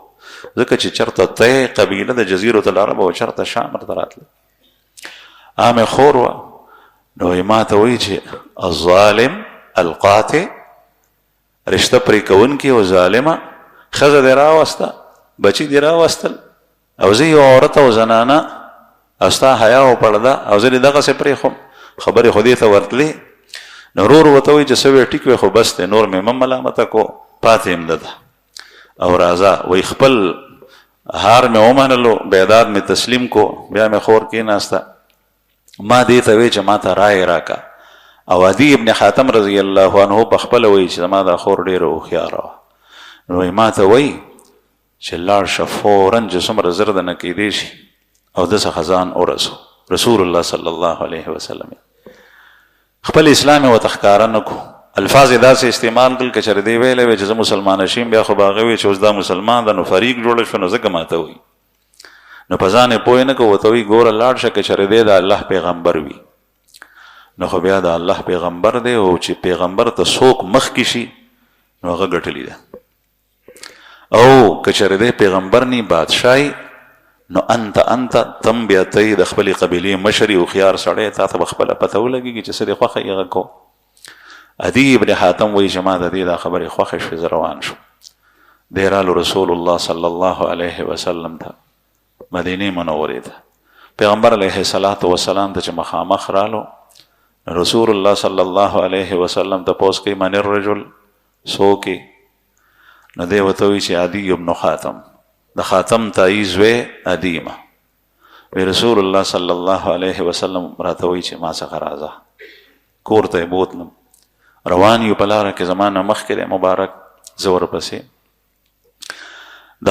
ځکه چې چېرته تی قبیله د جزیرة العرب او چېرته شام ورته راتله هغه مې خور وه. نو ما ته وایي چې الظالم القاطع رشته پرې کوونکي او ظالمه ښځه دې راوسته بچي دې راوستل او زه یو عورت او زنانه او ستا حیا او پرده او زه دې دغسې پرېښوم خبرې خو دې ته ورتلې. نو ورور ورته وایي چې څه وی ټیک وی خو بس دی نور مې مه ملامته کو پاتې یم دده او راځه. وایي خپل هار مې ومنلو بیداد مې تسلیم کو بیا مې خور کېناسته ما دې ته وی چې ما ته رایې راکه او عدي ابن خاتم رضی الله عنه په خپله وایي چې زما دا خور ډېره هوښیاره وه. نو ما ته وایي چې لاړ شه فوراً چې څومره زر د نه کېدی شي او ده څخه ځان ورسو. رسول الله صلی الله علیه وسلم خپل اسلام یې ورته ښکاره نه کو الفاظ یې داسې استعمال کړل که چېرې دی ویلی وی چې زه مسلمانه شیم بیا خو به هغه وي چې اوس دا مسلمان ده نو فریق جوړه شوه نو ځکه ماته وایي نو په ځان یې پوه نه کو ورته وایي ګوره لاړ شه که چېرې دی د الله پیغمبر وي نو خو بیا د الله پیغمبر دی او چې پیغمبر ته څوک مخکې شي نو هغه ګټلي ده او که چېرې دی پیغمبر نی بادشاهي نو انت تم بیا ته د خپلې قبیلې مشر یې هوښیار سړی تا ته به خپله پته ولګېږي چې څه دې خوښه یې هغه کو. عدي ابن حاتم وایي چې ما د دې دا خبرې خوښې شوې زه روان شوم. دی رالو رسول الله صلی الله علیه وسلم ته مدینې منورې ته پیغمبر علیه الصلاة وسلام ته چې مخامخ رالو رسول الله صلی الله علیه وسلم تپوس کوي من الرجل څوک نو دی ورته وایي چې عدي ابن خاتم د خاتم تایز وی عدیمه وی رسول الله صلی الله علیه وسلم راته وایي چې ما څخه راځه کور ته یې بوتلم روان یو په لاره کې زما نه مخکې دی مبارک زه ورپسې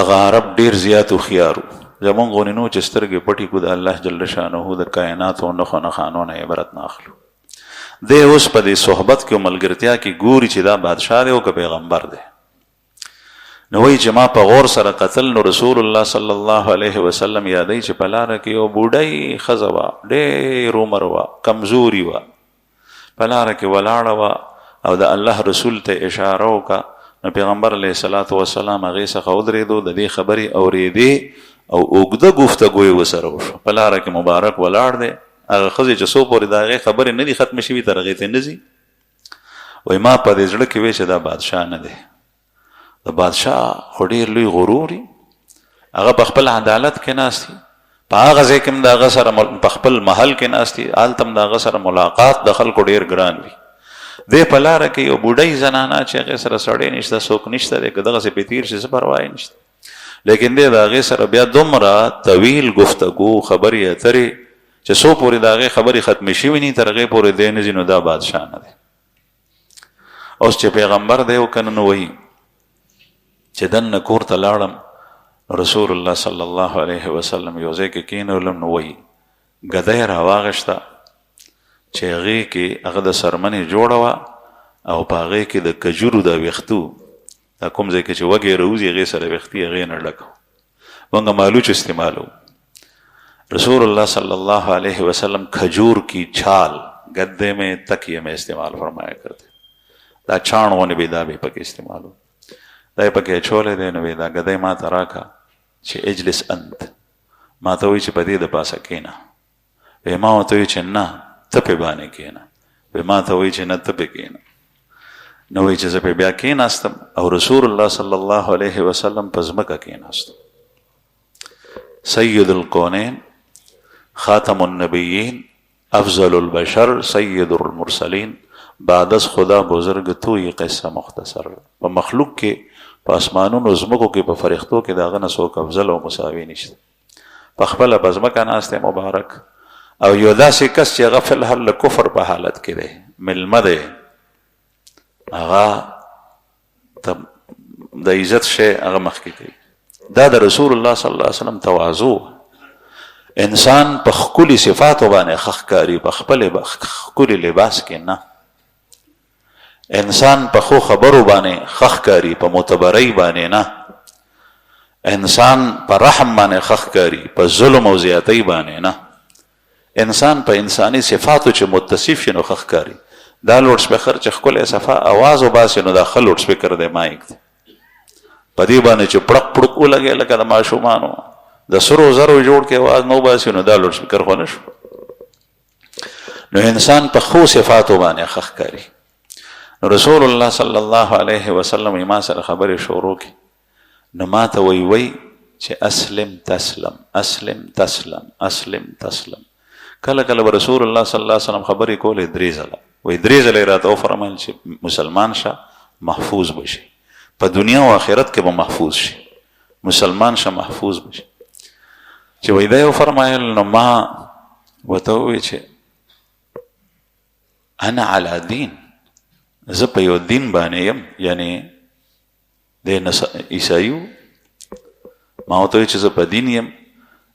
دغه عرب ډېر زیات هوښیار وو زمونږ غونې نو چې سترګې پټې کړو د الله جل شانه د کائناتو نښو نښانو نه عبرت نه اخلو. دی اوس په دې صحبت کې او ملګرتیا کې ګوري چې دا بادشاه دی او که پیغمبر دی نو وایي چې ما په غور سره قتل نو رسول الله صلی الله علیه وسلم یادوي چې په لاره کې یو بوډۍ ښځه وه ډېر عمر وه کمزوري وه په لاره کې ولاړه وه او د الله رسول ته اشاره وکړه نو پیغمبر علیه الصلاة وسلام هغې څخه ودرېدو د دې خبرې اورېدې او اوږده گفتگو یې ورسره وشوه په لاره کې مبارک ولاړ دی هغه ښځې چې څو پورې د هغې خبرې نه دي ختمې شوي تر هغې ته نه ځي وایي ما په دې زړه کې وی چې دا بادشاه نه دی د بادشاه خو ډېر لوی غروري هغه په خپل عدالت کې ناست دي په هغه ځای کې هم د هغه سره په خپل محل کې ناست دي هلته هم د هغه سره ملاقات د خلکو ډېر ګران وي دی په لاره کې یو بوډۍ زنانه چې هغې سره سړی نشته څوک نشته دی که دغسې پې تېر شي څه پروا یې نشته لیکن دی د هغې سره بیا دومره طویل گفتگو خبرې اترې چې څو پورې د هغې خبرې ختمې شوي ني تر هغې پورې دی نه ځي نو دا بادشاه نه دی. اوس چې پیغمبر دی او که نه نو وایي چې دننه کور ته لاړم رسول الله صلی الله علیه وسلم یو ځای کې کېنولم نو وایي ګدۍ راواغېشته چې هغې کې هغه د څرمنې جوړه وه او په هغې کې د کجورو د ویښتو دا کوم ځای کې چې وږې راوځي هغې سره ویښتې هغې نه ډک مونږ مالوچ استعمالو رسول الله صلی الله علیہ وسلم کھجور کی چھال گدے میں تکیے میں استعمال فرمایا کرتے دا چھان ہونے بھی دا بھی پک استعمال ہو دا یې پکې اچولی دی. نو وایي دا ګدی ما ته راکړه چې اجلس انت، ما ته وایي چې په دې د پاسه کښېنه. وایي ما ورته وایي چې نه ته پې باندې کښېنه. وایي ما ته وایي چې نه ته پې کښېنه. نو وایي چې زه پې بیا کښېناستم او رسول الله صلی الله علیه وسلم په ځمکه کښېناستو. سید الکونین، خاتم النبیین، افضل البشر، سید المرسلین، بعد از خدا بزرگ تو یې قصه مختصر. په مخلوق کې، په اسمانونو ځمکو کې، په فرښتو کې د هغه نه څوک افضل او مساوي نشته. په خپله په ځمکه ناست دی مبارک، او یو داسې کس چې هغه فی الحال د کفر په حالت کې دی، مېلمه دی، هغه د عزت شی هغه مخکې کوي. دا د رسول الله صلی الله علیه وسلم تواضع. انسان په ښکلي صفاتو باندې ښه ښکاري، په خپل ښکلي لباس کې نه. انسان په ښو خبرو باندې ښه ښکاري، په معتبرۍ باندې نه. انسان په رحم باندې ښه ښکاري، په ظلم او زیاتۍ باندې نه. انسان په انساني صفاتو چې متصف شي نو ښه ښکاري. دا لوډ سپیکر چې ښکلی صفا اواز وباسي نو دا ښه لوډ سپیکر دی، مایک دی. په دې باندې چې پړق پړق ولګي لکه د ماشومانو د سرو زرو جوړ کې اواز نه وباسي نو دا لوډ سپیکر خو نه شو. نو انسان په ښو صفاتو باندې ښه ښکاري. نو رسول الله صلی الله علیه وسلم ما سره خبرې شروع کړي. نو ما ته وی چې اسلم تسلم، اسلم تسلم، اسلم تسلم. کله کله به رسول الله صلی الله علیه وسلم خبرې کولې 3 ځله. وایي 3 ځله یې راته وفرمایل چې مسلمان شه، محفوظ بشي، په دنیا او آخرت کې به محفوظ شي. مسلمان شه، محفوظ بشي. چې وایي دا یې وفرمایل نو ما ورته ووایي چې انا علی دین، زه په یو دین باندې یم، یعنی د عیسایو. ما ورته ووایي چې زه په دین یم.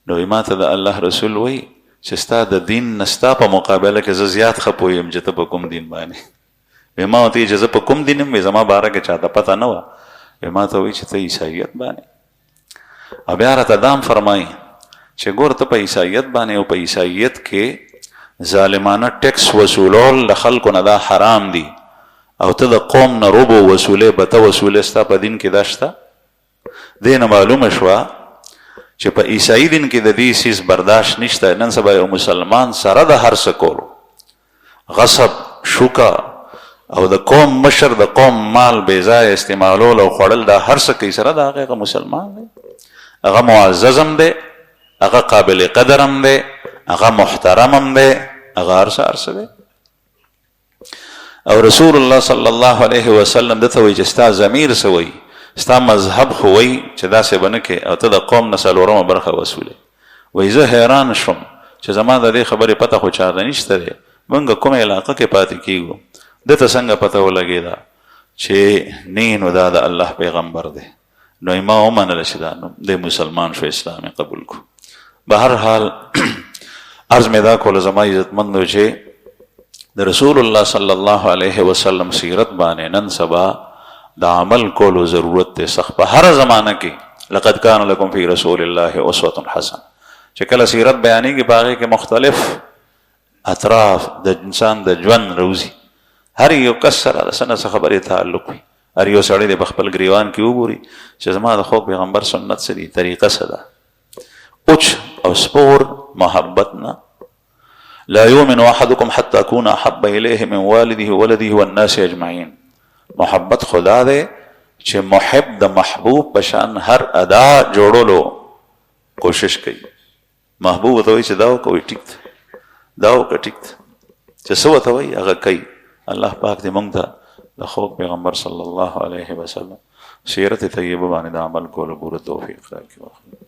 نو ما ته د الله رسول وایي چې ستا د دین نه ستا په مقابله کې زه زیات ښه پوهیم چې ته په کوم دین باندې. وایي ما ورته وایي چې زه په کوم دین یم؟ وایي زما باره کې چاته پته نه وه. وایي ما ته وایي چې ته عیسایت باندې. او بیا راته دام فرمایي چې ګوره ته په عیسایت باندې او په عیسایت کې ظالمانه ټیکس وصولول د خلکو نه دا حرام دي، او ته د قوم نه ربو وصولې به ته وصولې، ستا په دین کې دا شته؟ دې نه معلومه شوه چې په عیسائی دین کې د دې سیز برداشت نشته. نن سبا یو مسلمان سره د هر څه کولو، غصب، شوکه او د قوم مشر د قوم مال بې ځایه استعمالول او خوړل، دا هر څه کوي سره د هغه مسلمان دی. هغه معزز هم دی، هغه قابل قدر هم دی، هغه محترم هم دی، هغه هر څه دی. او رسول الله صلی الله علیه وسلم دته وایي چې ستا ضمیر څه وایي، ستا مذهب خو وایي چې داسې به نه کې او ته د قوم نه 4مه برخه وصولې. وایي زه حیران شوم چې زما د دې خبرې پته خو چاته نشته دی، موږ کومه علاقه کې پاتې کېږو، دته څنګه پته ولګېده چې نه نو دا د الله پیغمبر دی. نو ما ومنله چې دا نو دی مسلمان شو، اسلام یې قبول کو. به هر حال عرض مې دا کوله زما عزتمندو چې د رسول الله صلی الله علیه وسلم سیرت باندې نن سبا د عمل کولو ضرورت دی سخت په هر زمانه کې. لقد کان لکم فی رسول الله اسوة حسنه. چې کله سیرت بیانېږي په هغې کې مختلف اطراف د انسان د ژوند روزي، هر یو کس سره د څه نه څه خبرې تعلق وي. هر یو سړی دی په خپل ګریوان کې وګوري چې زما د خوږ پیغمبر سنت څه دي، طریقه څه ده. اوچ او سپور محبت نه. لا یؤمن احدکم حتی اکون احب الیه من والده وولده والناس اجمعین. محبت خدا دی چې محب د محبوب په شان هر ادا جوړولو کوشش کوي. محبوب ورته وایي چې دا وکړئ ټیک ده، دا وکړه ټیک ده، چې څه ورته وایي هغه کوي. الله پاک دې موږ ته د خوږ پیغمبر صلی الله علیه وسلم سیرت طیبه باندې د عمل کولو پوره توفیق راکړي.